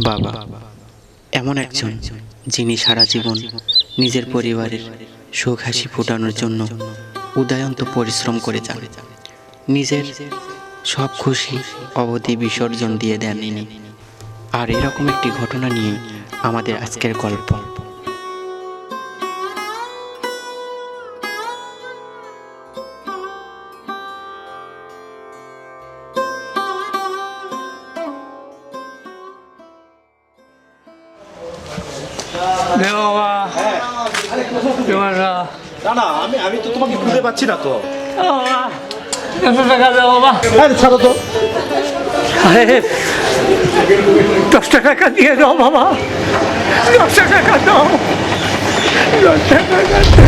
বাবা এমন একজন যিনি সারা জীবন নিজের পরিবারের সুখ হাসি ফোটানোর জন্য উদয়ন্ত পরিশ্রম করে যান। নিজের সব খুশি অবধি বিসর্জন দিয়ে দেন ইনি। আর এরকম একটি ঘটনা নিয়ে আমাদের আজকের গল্প। না না আমি তো তোমাকে খুঁজে পাচ্ছি না তো। টাকা দাও বাবা। ছাড়ো তো। 10টা টাকা দিয়ে দাও বাবা, 10টা টাকা দাও, 10টা টাকা দাও।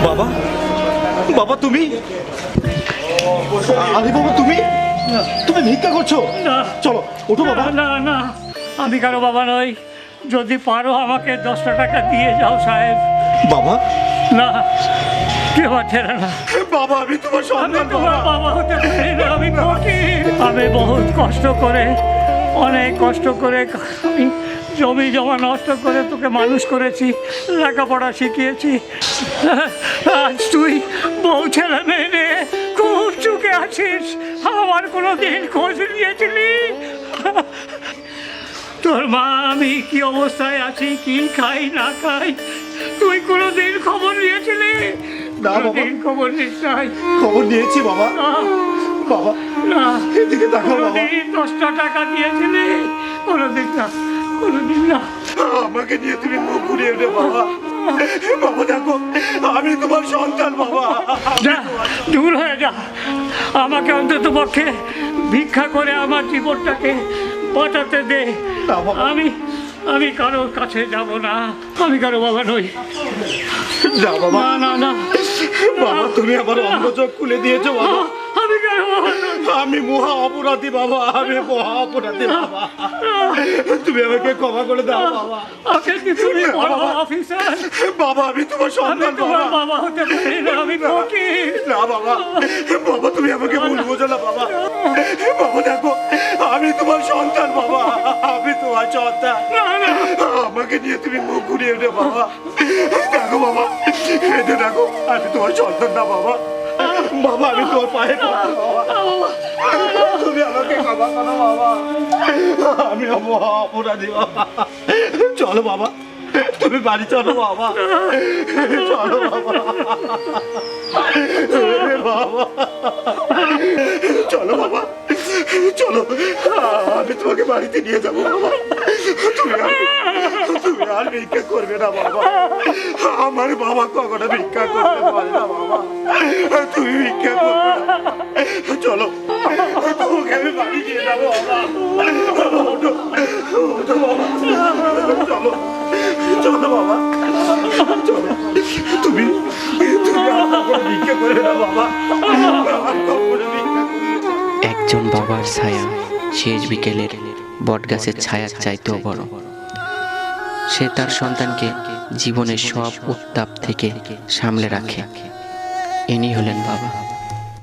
বাবা বাবা তুমি আরে বাবা তুমি তুমি ভিক্ষা করছো? না চলো ওঠো বাবা। না না, আমি কারো বাবা নই। যদি পারো আমাকে 10টা টাকা দিয়ে যাও সাহেব। বাবা না, কেউ ছেড়ে না। বাবা আমি তোমার আমি সন্তান তোমার বাবা হতে পারি না, আমি ফকির। আমি বহুত কষ্ট করে, অনেক কষ্ট করে আমি জমি জমা নষ্ট করে তোকে মানুষ করেছি, লেখাপড়া শিখিয়েছি। আজ তুই বউ ছেলে মেয়ে নিয়ে খুব সুখে আছিস, আমার কোনো দিন খোঁজ নিয়েছিলি? তোর মা আমি কি অবস্থায় আছি, কি খাই না খাই, তুই কোনোদিন খবর নিয়েছিলি? না বাবা, কোনোদিন খবর নিস নাই। খবর নিয়েছি বাবা। বাবা না, এদিকে তাকাও বাবা। কোনোদিন 10টা টাকা দিয়েছিলি? কোনোদিন না, কোনোদিন না। আমাকে নিয়ে তুমি মুখ ঘুরিয়ে ওঠে বাবা। বাবা দেখো আমি তোমার সন্তান বাবা। যা, দূর হয়ে যা। আমাকে অন্তত পক্ষে ভিক্ষা করে আমার জীবনটাকে বাঁচাতে দে। না বাবা। আমি কারোর কাছে যাব না, আমি কারো বাবা নই। যা বাবা। না না না বাবা তুমি আমার অন্ধ চোখ খুলে দিয়েছো বাবা। আমি কারো বাবা নই। আমি মহা অপরাধী বাবা, আমি মহা অপরাধী বাবা। তুমি আমাকে ক্ষমা করে দাও বাবা। আগে কি তুমি বড় অফিসার? বাবা আমি তোমার আমি সন্তান তোমার বাবা। বাবা হতে পারি না, আমি ফকির। না বাবা, বাবা তুমি আমাকে ভুল বোঝো না বাবা। বাবা দেখো আমি তোমার সন্তান বাবা, আমি তোমার সন্তান। আমাকে নিয়ে তুমি মুখ ঘুরিয়ে ওঠে বাবা। দেখো বাবা, এতে দেখো আমি তোমার সন্তান না বাবা। বাবা আমি তোমার পায়ে পড়ছি বাবা। তুমি আমাকে ক্ষমা করো বাবা, আমি মহা অপরাধী বাবা। চলো বাবা, তুমি বাড়ি চলো বাবা, চলো বাবা। বাবা চলো বাবা, চলো আমি তোমাকে বাড়িতে নিয়ে যাবো বাবা। তুমি আর ভিক্ষা করবে না বাবা। আমার বাবা কখনো ভিক্ষা করতে পারে না বাবা, তুমি ভিক্ষা করবে না। চলো তোমাকে আমি বাড়ি নিয়ে যাবো বাবা। ওঠো, ওঠো বাবা, চলো চলো বাবা, চলো। তুমি আর কখনো ভিক্ষা করবে না বাবা, আর কখনো ভিক্ষা করবে না। একজন বাবার ছায়া শেষ বিকেলের বটগাছের ছায়ার চাইতেও বড়। সে তার সন্তানকে জীবনের সব উত্তাপ থেকে সামলে রাখে। ইনি হলেন বাবা।